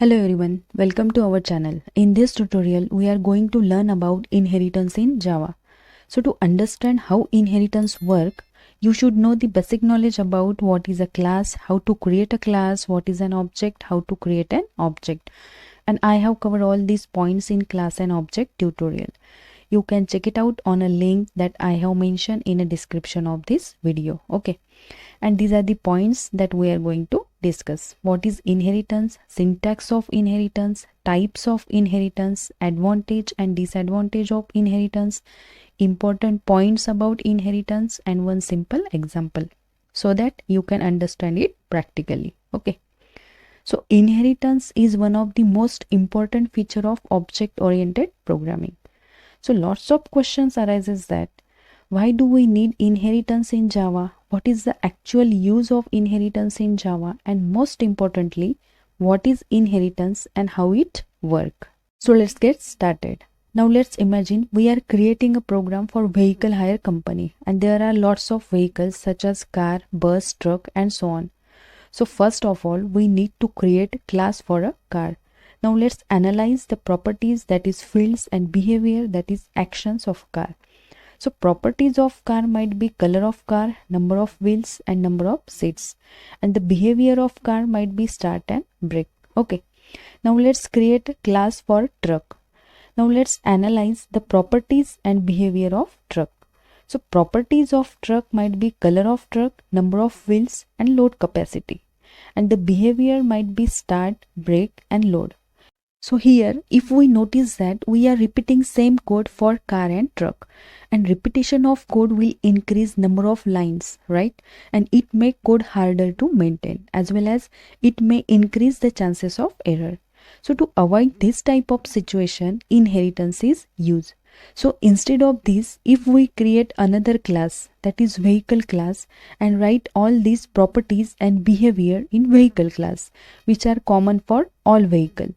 Hello everyone, welcome to our channel. In this tutorial, we are going to learn about inheritance in Java. So to understand how inheritance work, you should know the basic knowledge about what is a class, how to create a class, what is an object, how to create an object. And I have covered all these points in class and object tutorial. You can check it out on a link that I have mentioned in a description of this video. Okay. And these are the points that we are going to discuss. What is inheritance, syntax of inheritance, types of inheritance, advantage and disadvantage of inheritance, important points about inheritance, and one simple example so that you can understand it practically. Okay. So inheritance is one of the most important feature of object oriented programming. So lots of questions arises that why do we need inheritance in Java? What is the actual use of inheritance in Java? And most importantly, what is inheritance and how it works? So let's get started. Now let's imagine we are creating a program for vehicle hire company and there are lots of vehicles such as car, bus, truck and so on. So first of all, we need to create a class for a car. Now let's analyze the properties, that is fields, and behavior, that is actions of car. So properties of car might be color of car, number of wheels and number of seats. And the behavior of car might be start and brake. Okay. Now let's create a class for truck. Now let's analyze the properties and behavior of truck. So properties of truck might be color of truck, number of wheels and load capacity. And the behavior might be start, brake and load. So here, if we notice that we are repeating same code for car and truck, and repetition of code will increase number of lines, right? And it may code harder to maintain, as well as it may increase the chances of error. So to avoid this type of situation, inheritance is used. So instead of this, if we create another class, that is vehicle class, and write all these properties and behavior in vehicle class, which are common for all vehicle.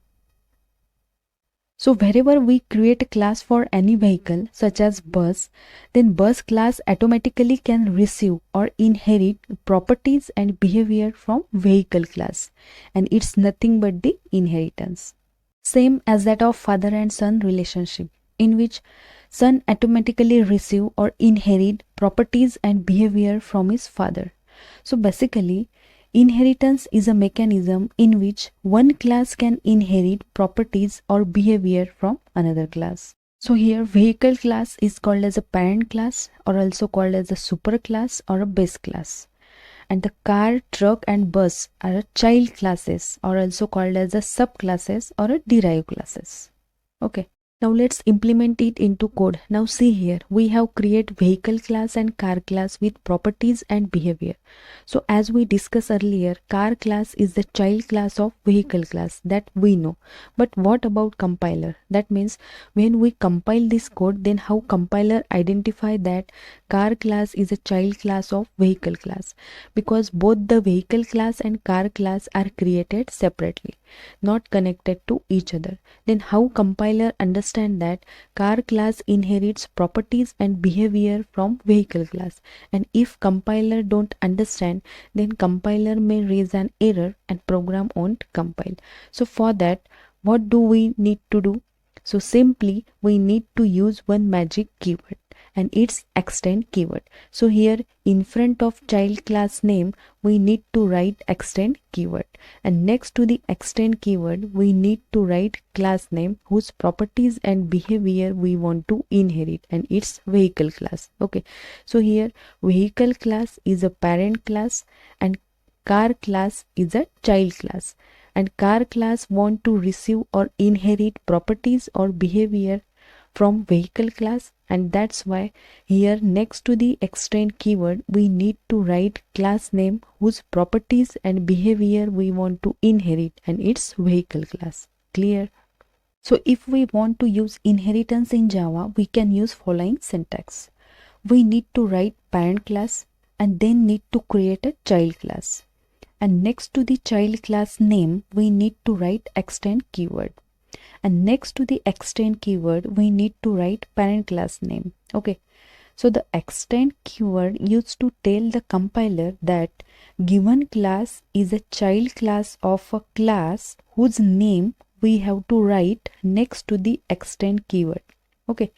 So wherever we create a class for any vehicle such as bus, then bus class automatically can receive or inherit properties and behavior from vehicle class, and it's nothing but the inheritance. Same as that of father and son relationship, in which son automatically receive or inherit properties and behavior from his father. So basically, inheritance is a mechanism in which one class can inherit properties or behavior from another class. So here vehicle class is called as a parent class, or also called as a superclass or a base class. And the car, truck and bus are a child classes, or also called as a subclasses or a derived classes. Okay. Now let's implement it into code. Now see here, we have created vehicle class and car class with properties and behavior. So as we discussed earlier, car class is the child class of vehicle class, that we know. But what about compiler? That means when we compile this code, then how compiler identify that car class is a child class of vehicle class? Because both the vehicle class and car class are created separately, not connected to each other. Then how compiler understand that car class inherits properties and behavior from vehicle class? And if compiler don't understand, then compiler may raise an error and program won't compile. So for that, what do we need to do? So simply we need to use one magic keyword, and it's extend keyword. So here in front of child class name, we need to write extend keyword, and next to the extend keyword we need to write class name whose properties and behavior we want to inherit, and it's vehicle class. Okay, so here vehicle class is a parent class and car class is a child class, and car class want to receive or inherit properties or behavior from vehicle class, and that's why here next to the extend keyword we need to write class name whose properties and behavior we want to inherit, and it's vehicle class. Clear? So if we want to use inheritance in Java, we can use following syntax. We need to write parent class and then need to create a child class, and next to the child class name we need to write extend keyword, and next to the extend keyword we need to write parent class name. Okay, So the extend keyword used to tell the compiler that given class is a child class of a class whose name we have to write next to the extend keyword. Okay,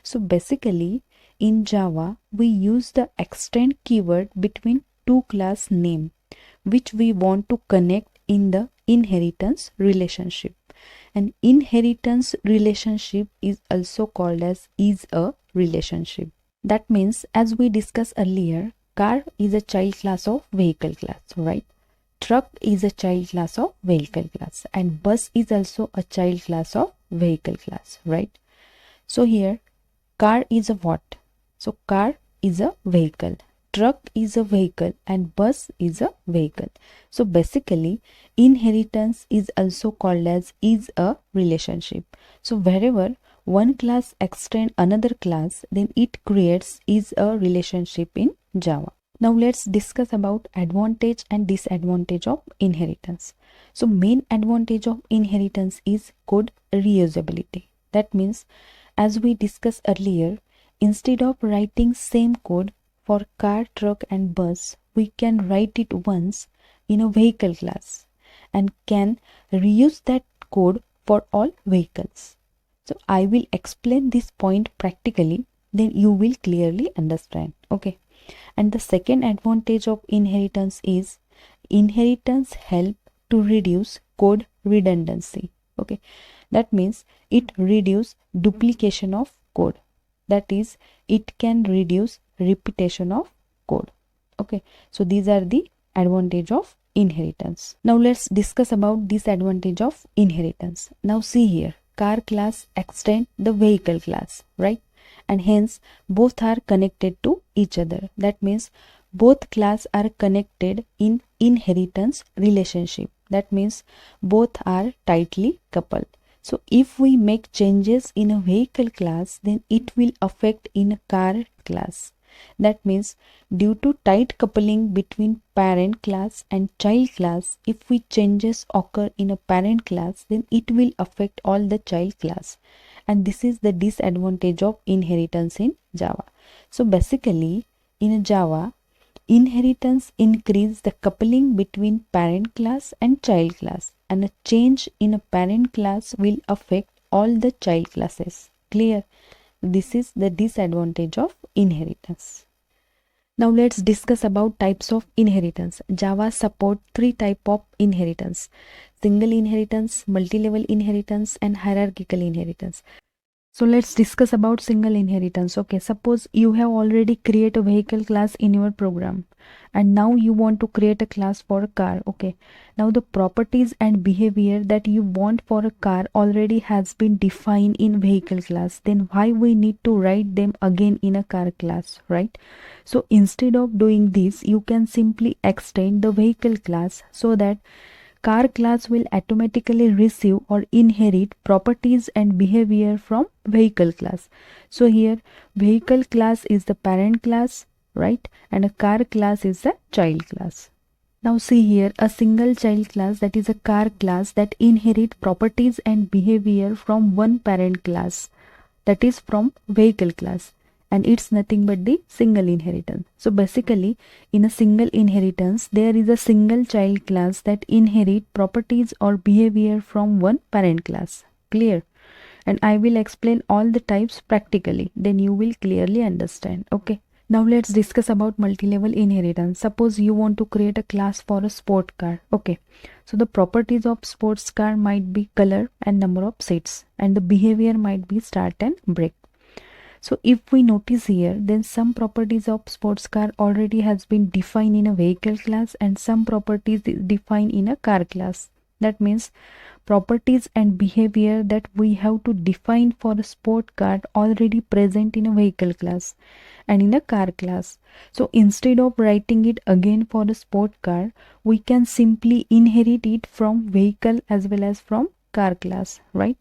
so basically in Java we use the extend keyword between two class name which we want to connect in the inheritance relationship. An inheritance relationship is also called as is a relationship. That means, as we discussed earlier, car is a child class of vehicle class, right? Truck is a child class of vehicle class, and bus is also a child class of vehicle class, right? So here car is a what? So car is a vehicle, truck is a vehicle, and bus is a vehicle. So basically inheritance is also called as is a relationship. So wherever one class extend another class, then it creates is a relationship in Java. Now let's discuss about advantage and disadvantage of inheritance. So main advantage of inheritance is code reusability. That means, as we discussed earlier, instead of writing same code for car, truck and bus, we can write it once in a vehicle class and can reuse that code for all vehicles. So I will explain this point practically, then you will clearly understand. Okay. And the second advantage of inheritance is inheritance help to reduce code redundancy. Okay. That means it reduce duplication of code. That is, it can reduce repetition of code. Okay. So these are the advantage of inheritance. Now let's discuss about disadvantage of inheritance. Now see here, car class extend the vehicle class, right? And hence both are connected to each other. That means both class are connected in inheritance relationship. That means both are tightly coupled. So if we make changes in a vehicle class, then it will affect in a car class. That means due to tight coupling between parent class and child class, if we changes occur in a parent class, then it will affect all the child class. And this is the disadvantage of inheritance in Java. So basically in Java, inheritance increase the coupling between parent class and child class, and a change in a parent class will affect all the child classes. Clear? This is the disadvantage of inheritance. Now let's discuss about types of inheritance. Java support three types of inheritance: single inheritance, multi-level inheritance and hierarchical inheritance. So let's discuss about single inheritance. Okay, suppose you have already created a vehicle class in your program and now you want to create a class for a car. Okay, now the properties and behavior that you want for a car already has been defined in vehicle class. Then why we need to write them again in a car class, right? So instead of doing this, you can simply extend the vehicle class so that car class will automatically receive or inherit properties and behavior from vehicle class. So here vehicle class is the parent class, right? And a car class is the child class. Now see here, a single child class, that is a car class, that inherit properties and behavior from one parent class, that is from vehicle class, and it's nothing but the single inheritance. So basically in a single inheritance there is a single child class that inherit properties or behavior from one parent class. Clear? And I will explain all the types practically, then you will clearly understand. Okay, now let's discuss about multi-level inheritance. Suppose you want to create a class for a sport car. Okay, so the properties of sports car might be color and number of seats, and the behavior might be start and brake. So if we notice here, then some properties of sports car already has been defined in a vehicle class and some properties is defined in a car class. That means properties and behavior that we have to define for a sport car already present in a vehicle class and in a car class. So instead of writing it again for a sport car, we can simply inherit it from vehicle as well as from car class, right?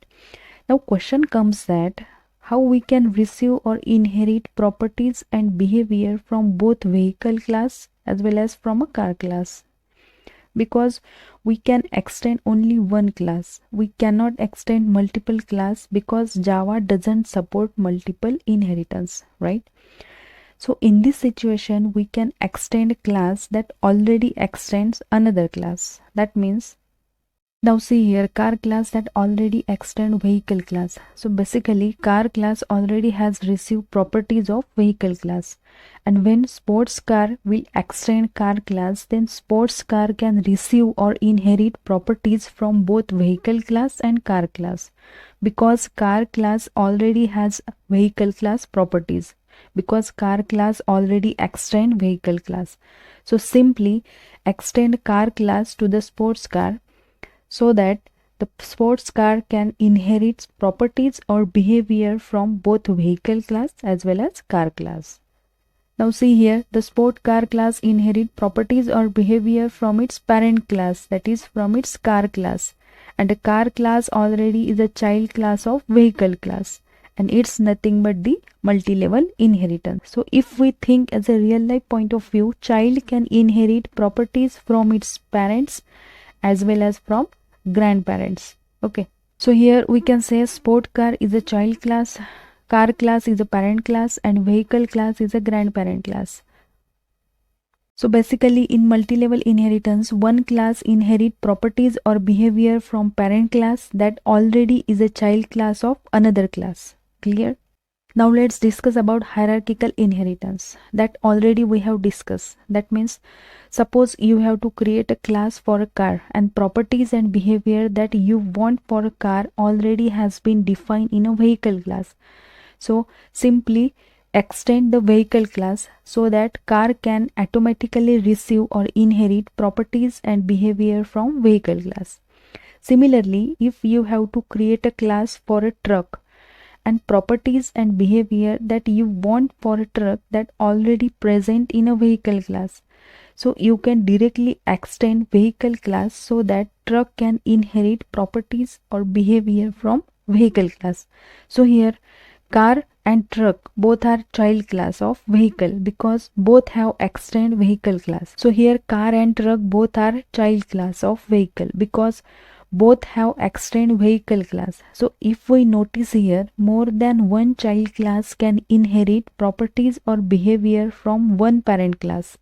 Now question comes that how we can receive or inherit properties and behavior from both vehicle class as well as from a car class. Because we can extend only one class, we cannot extend multiple class because Java doesn't support multiple inheritance, right? So in this situation, we can extend a class that already extends another class. That means, now see here, car class that already extend vehicle class. So basically car class already has received properties of vehicle class, and when sports car will extend car class, then sports car can receive or inherit properties from both vehicle class and car class, because car class already has vehicle class properties, because car class already extend vehicle class. So simply extend car class to the sports car, so that the sports car can inherit properties or behavior from both vehicle class as well as car class. Now see here, the sport car class inherit properties or behavior from its parent class, that is from its car class, and the car class already is a child class of vehicle class, and it's nothing but the multi-level inheritance. So if we think as a real life point of view, child can inherit properties from its parents as well as from grandparents. Okay, so here we can say sport car is a child class, car class is a parent class, and vehicle class is a grandparent class. So basically in multi-level inheritance, one class inherit properties or behavior from parent class that already is a child class of another class. Clear? Now let's discuss about hierarchical inheritance that already we have discussed. That means, suppose you have to create a class for a car, and properties and behavior that you want for a car already has been defined in a vehicle class. So simply extend the vehicle class so that car can automatically receive or inherit properties and behavior from vehicle class. Similarly, if you have to create a class for a truck, and properties and behavior that you want for a truck that already present in a vehicle class, so you can directly extend vehicle class so that truck can inherit properties or behavior from vehicle class. So here car and truck both are child class of vehicle because both have extend vehicle class. So here car and truck both are child class of vehicle because both have extend vehicle class. So if we notice here, more than one child class can inherit properties or behavior from one parent class,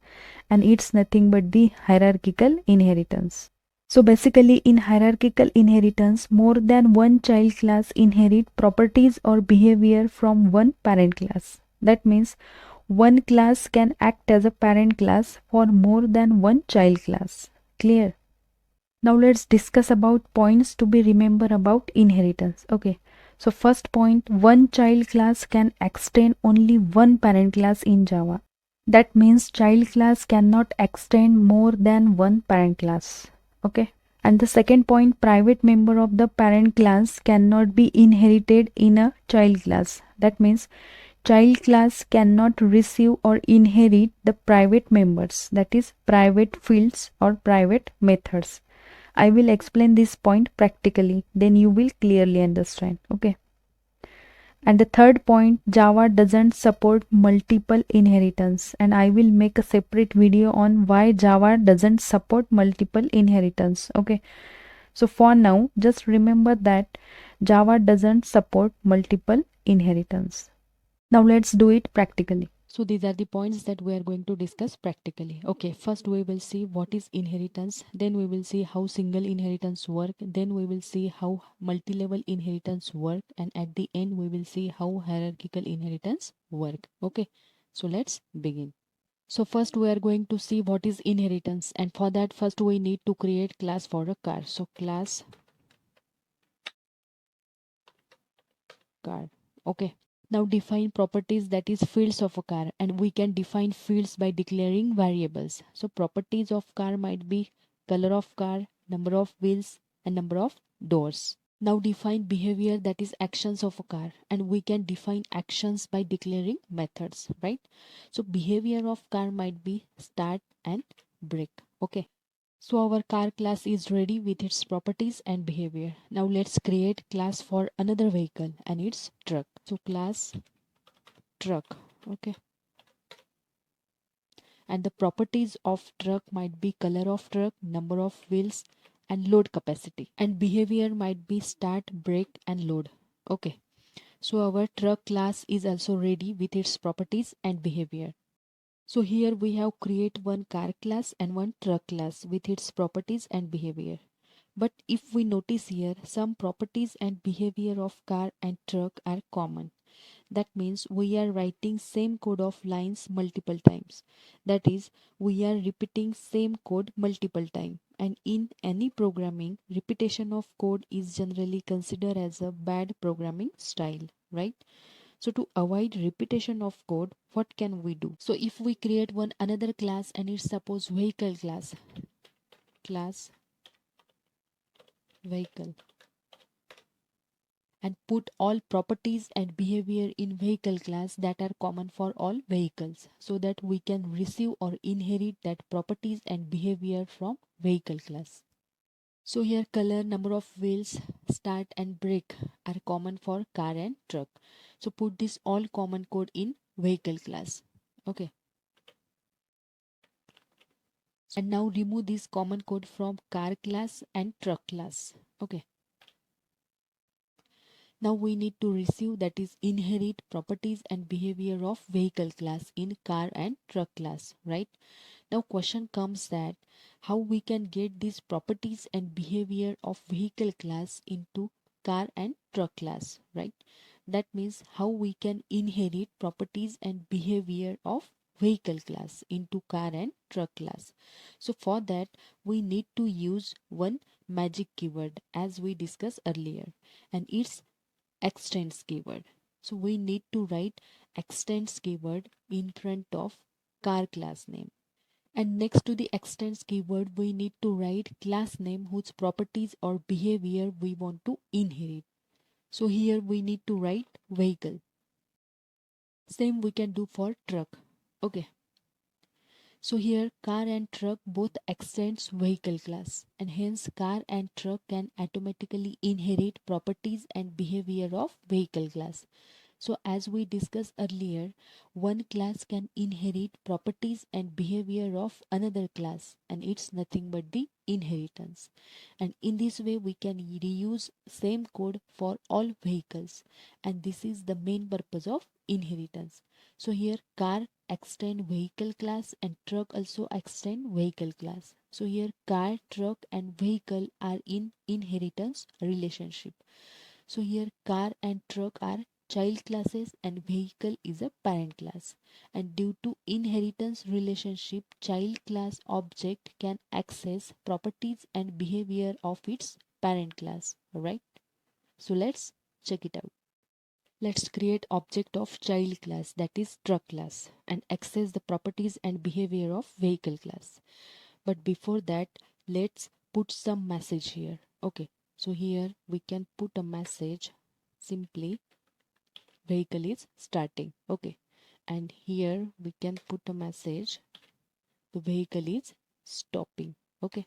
and it's nothing but the hierarchical inheritance. So basically in hierarchical inheritance, more than one child class inherit properties or behavior from one parent class. That means one class can act as a parent class for more than one child class. Clear? Now let's discuss about points to be remembered about inheritance. Okay. So first point, one child class can extend only one parent class in Java. That means child class cannot extend more than one parent class. Okay. And the second point, private member of the parent class cannot be inherited in a child class. That means child class cannot receive or inherit the private members, that is private fields or private methods. I will explain this point practically, then you will clearly understand. Okay. And the third point, Java doesn't support multiple inheritance, and I will make a separate video on why Java doesn't support multiple inheritance. Okay. So for now, just remember that Java doesn't support multiple inheritance. Now let's do it practically. So these are the points that we are going to discuss practically. Okay, first we will see what is inheritance, then we will see how single inheritance work, then we will see how multi-level inheritance work, and at the end we will see how hierarchical inheritance work. Okay, so let's begin. So first we are going to see what is inheritance, and for that first we need to create class for a car. So class car. Okay. Now define properties, that is fields of a car, and we can define fields by declaring variables. So properties of car might be color of car, number of wheels, and number of doors. Now define behavior, that is actions of a car, and we can define actions by declaring methods, right? So behavior of car might be start and brake. Okay. So our car class is ready with its properties and behavior. Now let's create class for another vehicle, and it's truck. So class truck. Okay. And the properties of truck might be color of truck, number of wheels, and load capacity. And behavior might be start, brake, and load. Okay. So our truck class is also ready with its properties and behavior. So here we have create one car class and one truck class with its properties and behavior. But if we notice here, some properties and behavior of car and truck are common. That means we are writing same code of lines multiple times. That is, we are repeating same code multiple times. And in any programming, repetition of code is generally considered as a bad programming style, right? So to avoid repetition of code, what can we do? So if we create one another class and it's suppose vehicle class vehicle, and put all properties and behavior in vehicle class that are common for all vehicles, so that we can receive or inherit that properties and behavior from vehicle class. So here color, number of wheels, start and brake are common for car and truck. So put this all common code in vehicle class. Okay. And now remove this common code from car class and truck class. Okay. Now we need to receive, that is inherit properties and behavior of vehicle class in car and truck class, right? Now question comes that how we can get these properties and behavior of vehicle class into car and truck class, right? That means how we can inherit properties and behavior of vehicle class into car and truck class. So for that we need to use one magic keyword as we discussed earlier, and it's extends keyword. So we need to write extends keyword in front of car class name. And next to the extends keyword, we need to write class name whose properties or behavior we want to inherit. So here we need to write vehicle. Same we can do for truck. Okay. So here car and truck both extends vehicle class, and hence car and truck can automatically inherit properties and behavior of vehicle class. So as we discussed earlier, one class can inherit properties and behavior of another class, and it's nothing but the inheritance. And in this way we can reuse same code for all vehicles, and this is the main purpose of inheritance. So here car extend vehicle class and truck also extend vehicle class. So here car, truck and vehicle are in inheritance relationship. So here car and truck are child classes and vehicle is a parent class. And due to inheritance relationship, child class object can access properties and behavior of its parent class, right? So let's check it out. Let's create object of child class, that is truck class, and access the properties and behavior of vehicle class. But before that, let's put some message here. Okay, so here we can put a message simply vehicle is starting. Okay, and here we can put a message the vehicle is stopping. Okay,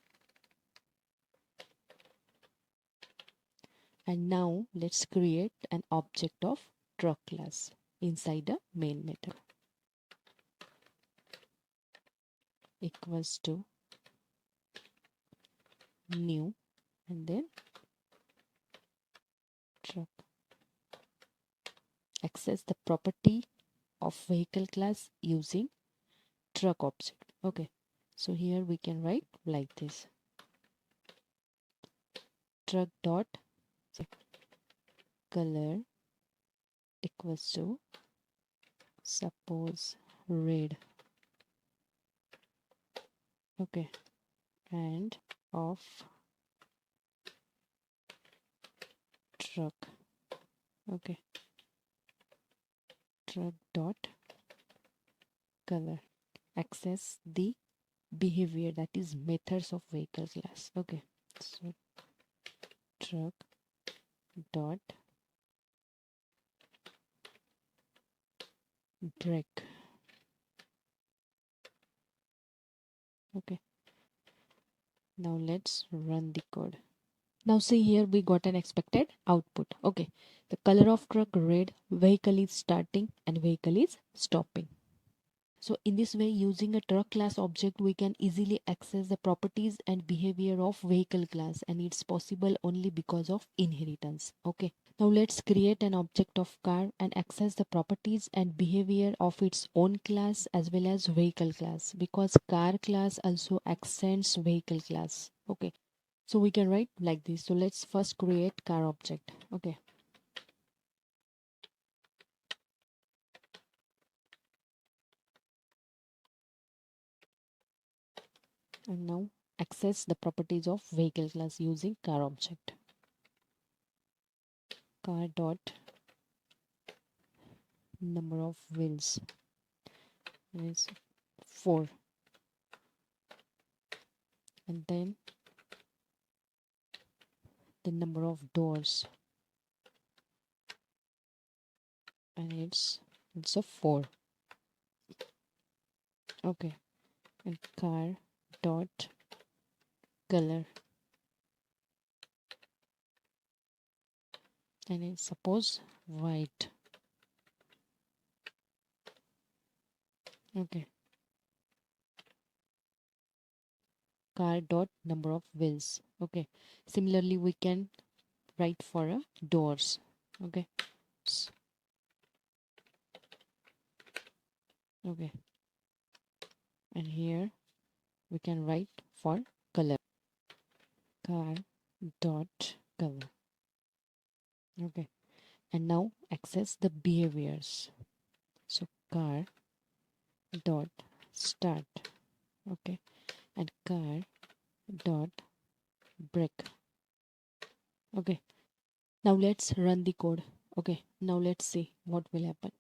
and now let's create an object of truck class inside a main method equals to new and then truck. Access the property of vehicle class using truck object. Okay, so here we can write like this: truck dot color equals to suppose red. Okay, and of truck. Okay, truck dot color. Access the behavior, that is methods of vehicle class. Okay, so truck dot brake. Okay, now let's run the code. Now see here we got an expected output. Okay, the color of truck red, vehicle is starting and vehicle is stopping. So in this way, using a truck class object, we can easily access the properties and behavior of vehicle class, and it's possible only because of inheritance. Okay. Now let's create an object of car and access the properties and behavior of its own class as well as vehicle class, because car class also extends vehicle class. Okay. So we can write like this. So let's first create car object. Okay. And now access the properties of vehicle class using car object. Car dot number of wheels is 4, and then the number of doors, and it's a 4. Okay. And car dot color, and it's suppose white. Okay. Car dot number of wheels. Okay. Similarly we can write for a doors. Okay. Okay. And here we can write for color. Car dot color. Okay. And now access the behaviors. So car dot start. Okay. And car dot break. Okay. Now let's run the code. Okay. Now let's see what will happen.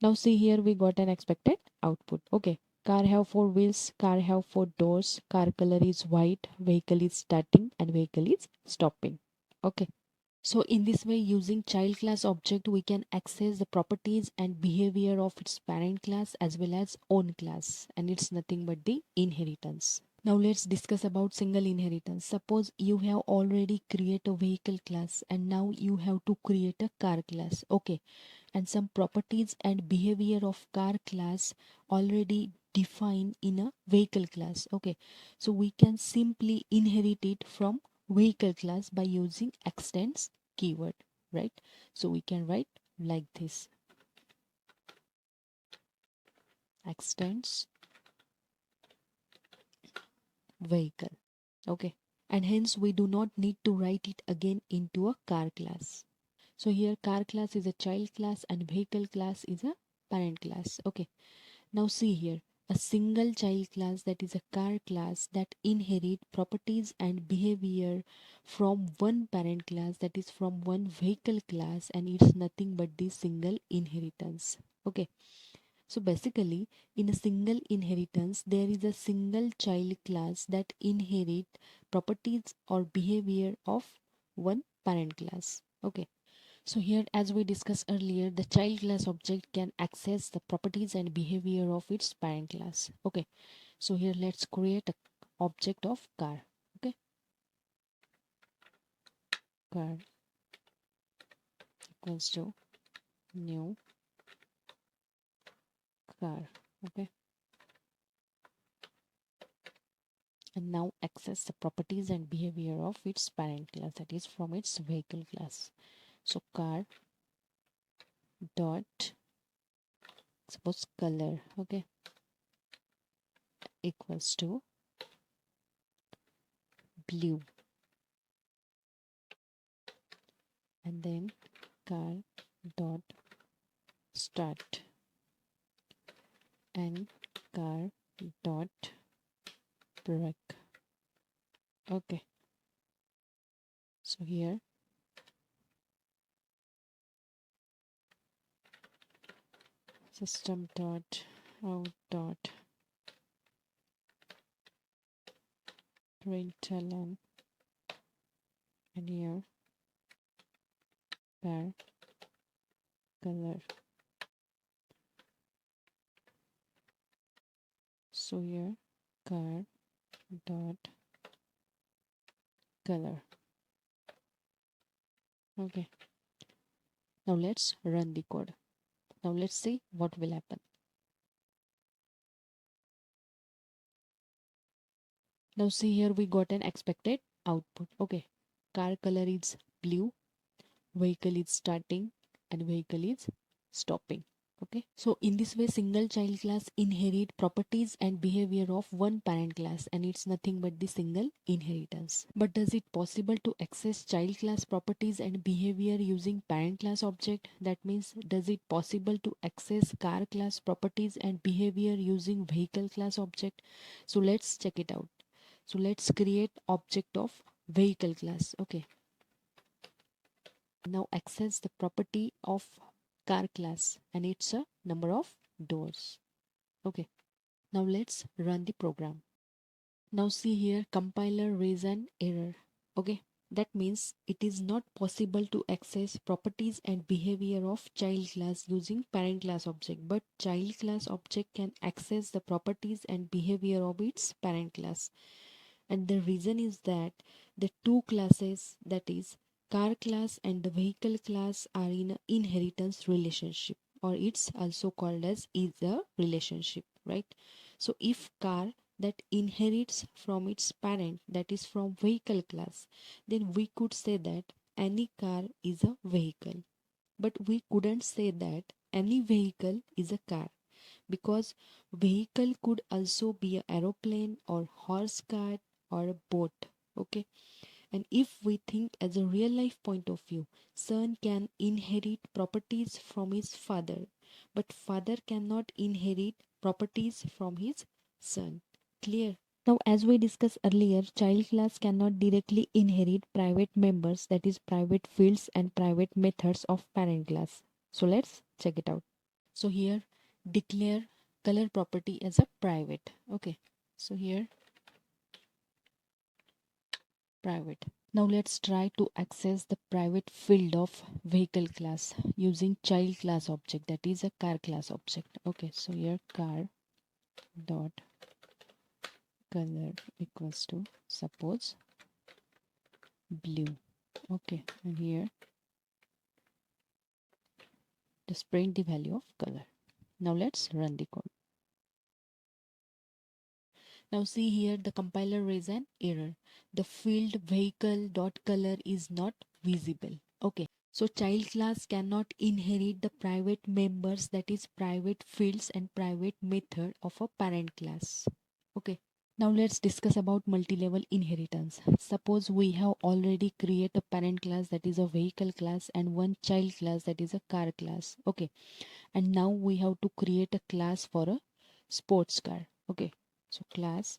Now see here we got an expected output. Okay. Car have 4 wheels, car have 4 doors, car color is white, vehicle is starting and vehicle is stopping. Okay. So in this way, using child class object, we can access the properties and behavior of its parent class as well as own class, and it's nothing but the inheritance. Now let's discuss about single inheritance. Suppose you have already created a vehicle class and now you have to create a car class. Okay. And some properties and behavior of car class already defined in a vehicle class. Okay. So we can simply inherit it from vehicle class by using extends keyword, right? So we can write like this: extends vehicle. Okay. And hence we do not need to write it again into a car class. So here car class is a child class and vehicle class is a parent class. Okay. Now see here, a single child class, that is a car class, that inherit properties and behavior from one parent class, that is from one vehicle class, and it's nothing but the single inheritance. Okay. So basically, in a single inheritance, there is a single child class that inherit properties or behavior of one parent class. Okay. So here, as we discussed earlier, the child class object can access the properties and behavior of its parent class. Okay. So here let's create a object of car. Okay. Car equals to new car. Okay. And now access the properties and behavior of its parent class, that is from its vehicle class. So car dot suppose color, okay, equals to blue, and then car dot start and car dot break. Okay. So here system dot out dot println, and here car color. So here car dot color. Okay. Now let's run the code. Now let's see what will happen. Now see here we got an expected output. Okay, car color is blue, vehicle is starting, and vehicle is stopping. Okay, so in this way single child class inherit properties and behavior of one parent class, and it's nothing but the single inheritance. But does it possible to access child class properties and behavior using parent class object? That means, does it possible to access car class properties and behavior using vehicle class object? So let's check it out. So let's create object of vehicle class. Okay, now access the property of car class, and it's a number of doors. Okay, now let's run the program. Now see here, compiler raise an error. Okay, that means it is not possible to access properties and behavior of child class using parent class object, but child class object can access the properties and behavior of its parent class. And the reason is that the two classes, that is car class and the vehicle class, are in an inheritance relationship, or it's also called as is a relationship, right? So if car that inherits from its parent, that is from vehicle class, then we could say that any car is a vehicle, but we couldn't say that any vehicle is a car, because vehicle could also be an aeroplane or horse cart or a boat. Okay, and if we think as a real life point of view, son can inherit properties from his father, but father cannot inherit properties from his son. Clear? Now, as we discussed earlier, child class cannot directly inherit private members, that is private fields and private methods of parent class. So let's check it out. So here declare color property as a private. Okay, so here private. Now let's try to access the private field of vehicle class using child class object, that is a car class object. Okay, so here car dot color equals to, suppose, blue. Okay, and here just print the value of color. Now let's run the code. Now see here the compiler raise an error. The field vehicle dot color is not visible. Okay. So child class cannot inherit the private members, that is private fields and private method of a parent class. Okay. Now let's discuss about multi-level inheritance. Suppose we have already created a parent class, that is a vehicle class, and one child class, that is a car class. Okay. And now we have to create a class for a sports car. Okay. So class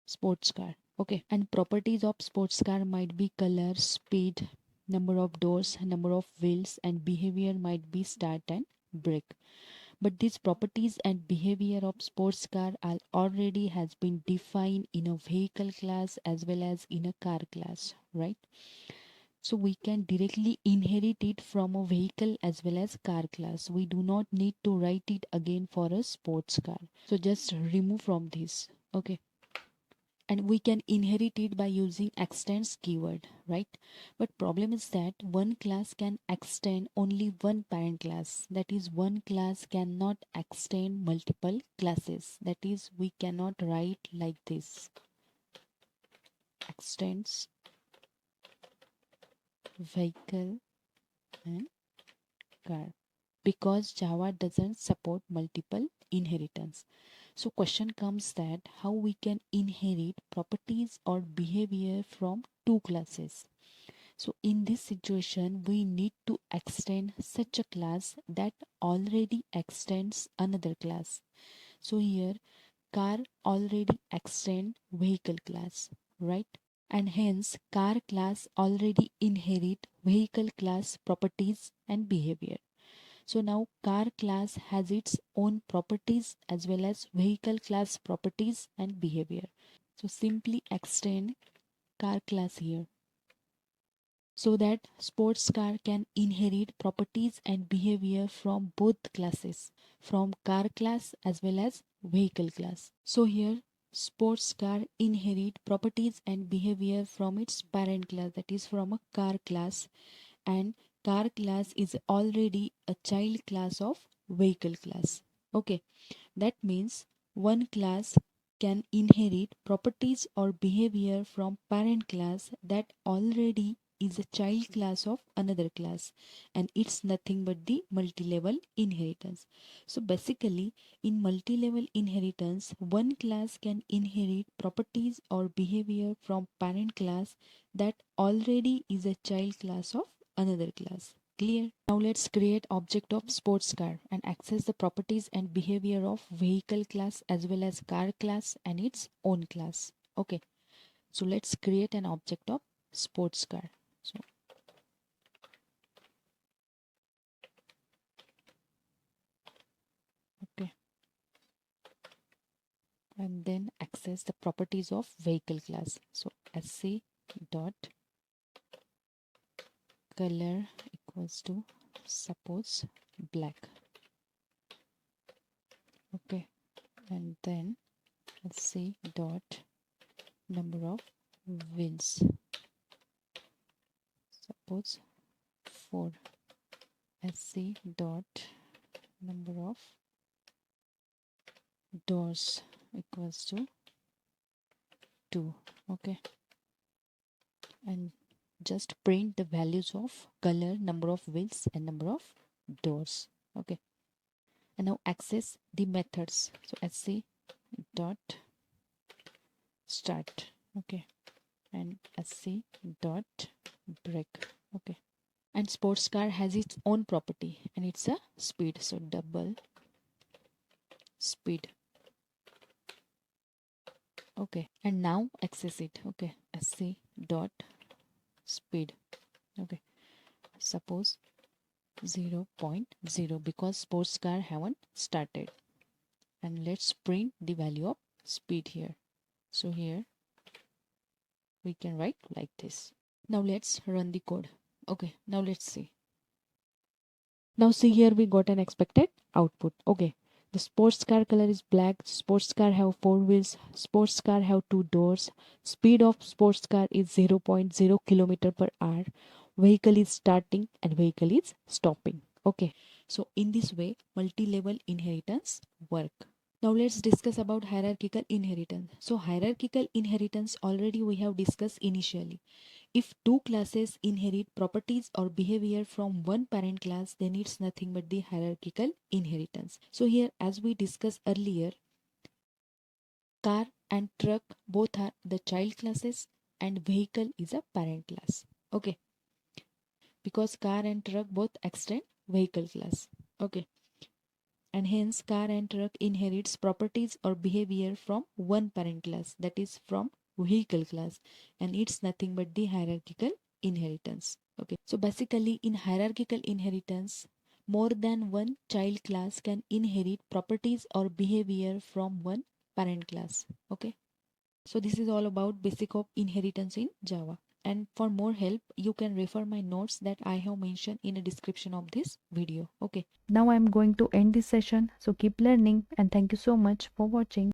sports car. Okay, and properties of sports car might be color, speed, number of doors, number of wheels, and behavior might be start and brake. But these properties and behavior of sports car are already has been defined in a vehicle class as well as in a car class, right? So we can directly inherit it from a vehicle as well as car class. We do not need to write it again for a sports car. So just remove from this. Okay, and we can inherit it by using extends keyword, right? But problem is that one class can extend only one parent class, that is one class cannot extend multiple classes. That is, we cannot write like this: extends vehicle and car, because Java doesn't support multiple inheritance. So question comes that how we can inherit properties or behavior from two classes. So in this situation, we need to extend such a class that already extends another class. So here car already extend vehicle class, right? And hence car class already inherit vehicle class properties and behavior. So now car class has its own properties as well as vehicle class properties and behavior. So simply extend car class here, so that sports car can inherit properties and behavior from both classes, from car class as well as vehicle class. So here sports car inherit properties and behavior from its parent class, that is from a car class, and car class is already a child class of vehicle class. Okay, that means one class can inherit properties or behavior from parent class that already is a child class of another class, and it's nothing but the multi-level inheritance. So basically, in multi-level inheritance, one class can inherit properties or behavior from parent class that already is a child class of another class. Clear? Now let's create object of sports car and access the properties and behavior of vehicle class as well as car class and its own class. Okay, so let's create an object of sports car. So okay, and then access the properties of vehicle class. So sc dot color equals to suppose black. Okay, and then sc dot number of wheels, suppose 4. sc dot number of doors equals to 2. Okay, and just print the values of color, number of wheels and number of doors. Okay, and now access the methods. So sc dot start. Okay, and sc dot break. Okay, and sports car has its own property and it's a speed, so double speed. Okay, and now access it. Okay, sc dot speed. Okay, suppose 0.0 because sports car haven't started, and let's print the value of speed here. So here we can write like this. Now let's run the code. Okay, now let's see. Now see here we got an expected output. Okay, the sports car color is black, sports car have 4 wheels, sports car have 2 doors, speed of sports car is 0.0 kilometer per hour, vehicle is starting and vehicle is stopping. Okay, so in this way multi-level inheritance work. Now let's discuss about hierarchical inheritance. So hierarchical inheritance already we have discussed initially. If two classes inherit properties or behavior from one parent class, then it's nothing but the hierarchical inheritance. So here, as we discussed earlier, car and truck both are the child classes and vehicle is a parent class. Okay, because car and truck both extend vehicle class. Okay, and hence car and truck inherits properties or behavior from one parent class, that is from vehicle class, and it's nothing but the hierarchical inheritance. Okay, so basically in hierarchical inheritance, more than one child class can inherit properties or behavior from one parent class. Okay, so this is all about basic of inheritance in Java. And for more help, you can refer my notes that I have mentioned in the description of this video. Okay. Now I'm going to end this session. So keep learning and thank you so much for watching.